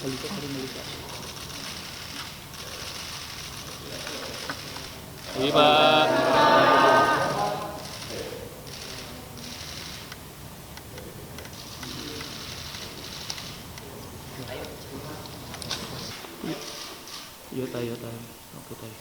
Iya, Pak. Iya, tayo. Oke, tayo.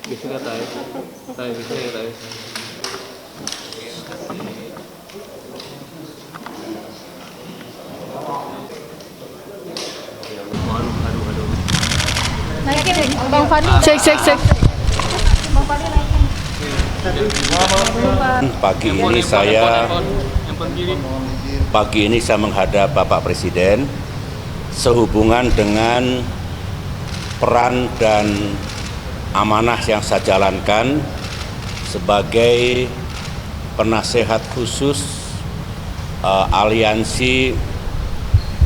Bisa nggak tayo? Bisa nggak tayo? Aduh. Naikin Bang Fadli. Cek. Bang Fadli naikin. Pagi ini saya menghadap Bapak Presiden sehubungan dengan peran dan amanah yang saya jalankan sebagai penasehat khusus aliansi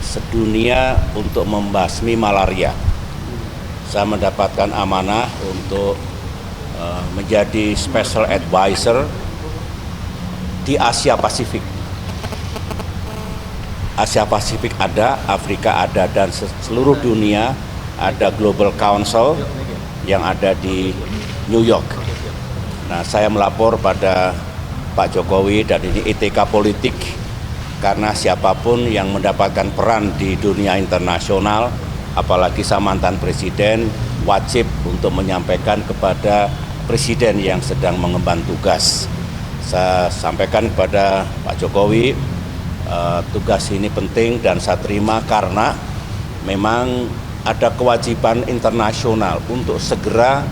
sedunia untuk membasmi malaria. Saya mendapatkan amanah untuk menjadi special advisor di Asia Pasifik. Asia Pasifik ada, Afrika ada, dan seluruh dunia ada Global Council yang ada di New York. Nah, saya melapor pada Pak Jokowi, dan ini etika politik, karena siapapun yang mendapatkan peran di dunia internasional, apalagi saya mantan presiden, wajib untuk menyampaikan kepada presiden yang sedang mengemban tugas. Saya sampaikan kepada Pak Jokowi, tugas ini penting dan saya terima karena memang ada kewajiban internasional untuk segera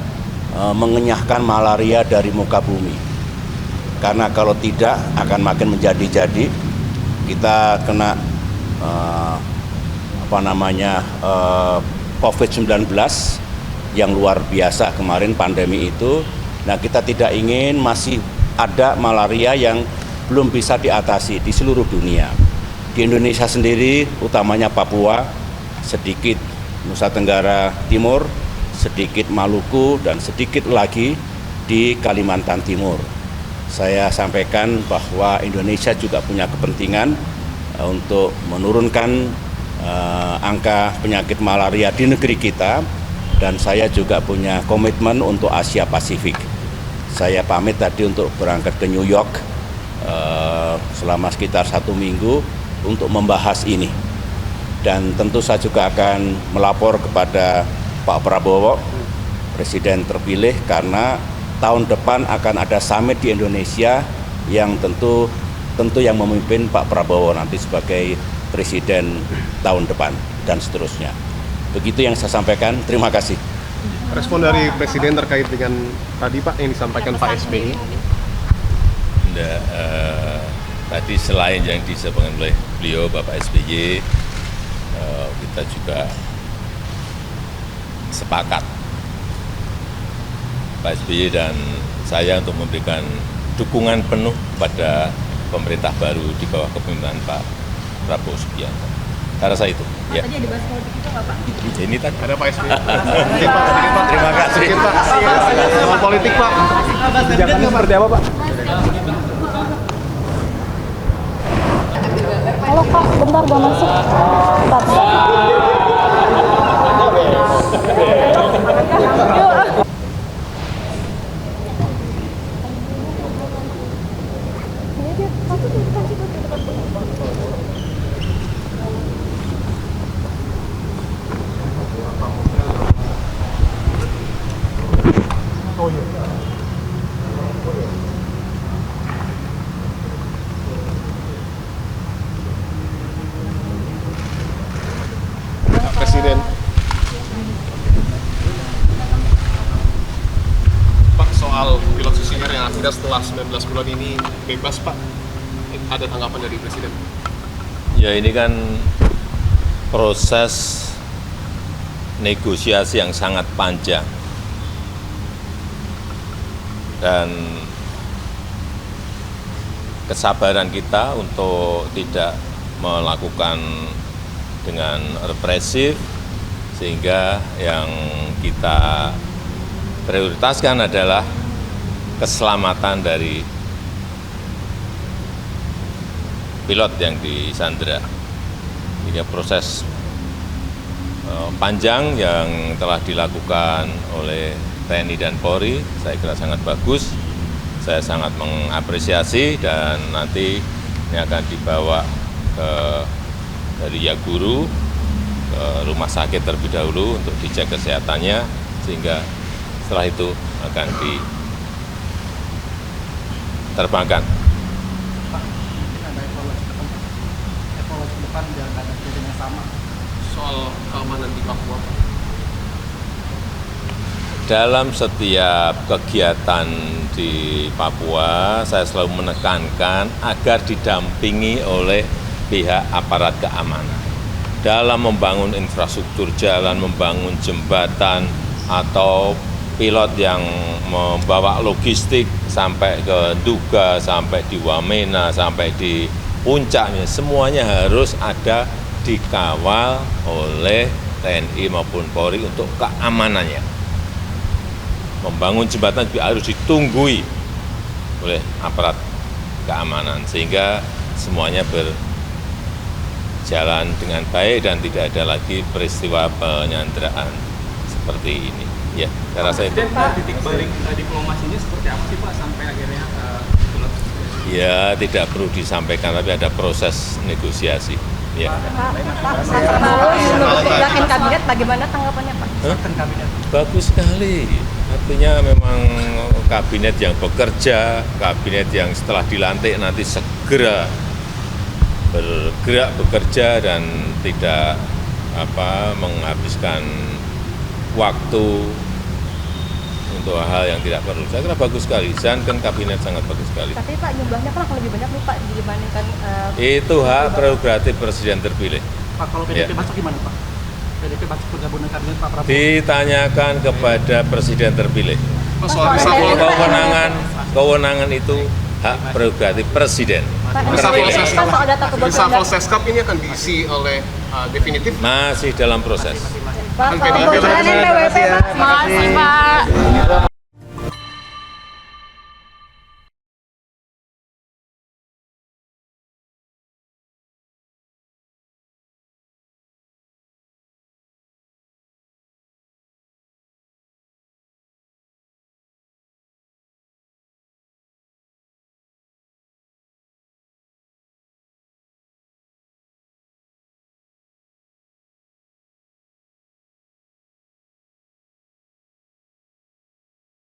mengenyahkan malaria dari muka bumi. Karena kalau tidak akan makin menjadi-jadi. Kita kena COVID-19 yang luar biasa kemarin, pandemi itu. Nah, kita tidak ingin masih ada malaria yang belum bisa diatasi di seluruh dunia. Di Indonesia sendiri, utamanya Papua, sedikit Nusa Tenggara Timur, sedikit Maluku, dan sedikit lagi di Kalimantan Timur. Saya sampaikan bahwa Indonesia juga punya kepentingan untuk menurunkan angka penyakit malaria di negeri kita, dan saya juga punya komitmen untuk Asia Pasifik. Saya pamit tadi untuk berangkat ke New York selama sekitar 1 minggu untuk membahas ini. Dan tentu saya juga akan melapor kepada Pak Prabowo, Presiden terpilih, karena tahun depan akan ada summit di Indonesia yang tentu yang memimpin Pak Prabowo nanti sebagai Presiden tahun depan dan seterusnya. Begitu yang saya sampaikan, terima kasih. Respon dari Presiden terkait dengan tadi Pak yang disampaikan Pak SBY. Tadi selain yang disampaikan oleh beliau Bapak SBY, kita juga sepakat Pak SBY dan saya untuk memberikan dukungan penuh pada pemerintah baru di bawah kepemimpinan Pak Prabowo Subianto. Saya rasa itu. Pak, tadi ada bahas politik itu nggak Pak? Ini tadi Ada Pak SBY. terima kasih. Soal politik Pak. Kebijakannya seperti apa Pak? Halo Kak, bentar gak masuk. Bentar. pastikan setelah 19 bulan ini bebas Pak. Ada tanggapan dari Presiden? Ya ini kan proses negosiasi yang sangat panjang. Dan kesabaran kita untuk tidak melakukan dengan represif, sehingga yang kita prioritaskan adalah keselamatan dari pilot yang disandra. Ini proses panjang yang telah dilakukan oleh TNI dan Polri, saya kira sangat bagus. Saya sangat mengapresiasi dan nanti ini akan dibawa dari Yaguru ke rumah sakit terlebih dahulu untuk dicek kesehatannya, sehingga setelah itu akan diterbangkan. Pak, mungkin ada evaluasi ke depan biar nggak ada kejadian yang sama Soal keamanan di Papua Pak. Dalam setiap kegiatan di Papua, saya selalu menekankan agar didampingi oleh pihak aparat keamanan. Dalam membangun infrastruktur jalan, membangun jembatan, atau pilot yang membawa logistik sampai ke Nduga, sampai di Wamena, sampai di puncaknya, semuanya harus ada dikawal oleh TNI maupun Polri untuk keamanannya. Membangun jembatan juga harus ditunggui oleh aparat keamanan, sehingga semuanya berjalan dengan baik dan tidak ada lagi peristiwa penyanderaan seperti ini. Ya, saya rasa itu. titik balik diplomasinya seperti apa sih Pak sampai akhirnya Ya, tidak perlu disampaikan, tapi ada proses negosiasi. Ya. Pak, menurut tindakan kabinet bagaimana tanggapannya Pak? kabinet? Bagus sekali. Artinya memang kabinet yang bekerja, kabinet yang setelah dilantik nanti segera bergerak bekerja dan tidak menghabiskan waktu untuk hal yang tidak perlu. Saya kira bagus sekali. Dan kan kabinet sangat bagus sekali. Tapi Pak, jumlahnya kan akan lebih banyak nih Pak dibandingkan Itu hak prerogatif presiden terpilih. Pak, kalau PDIP masuk gimana Pak? PDIP masuk bergabung dengan kabinet Pak Prabowo? Ditanyakan kepada presiden terpilih. Soal reshuffle Kewenangan itu hak prerogatif presiden. soal data reshuffle kebocoran. Seskap ini akan diisi oleh definitif. Masih dalam proses. Pak, kebocoran NPWP Pak. Makasih Pak.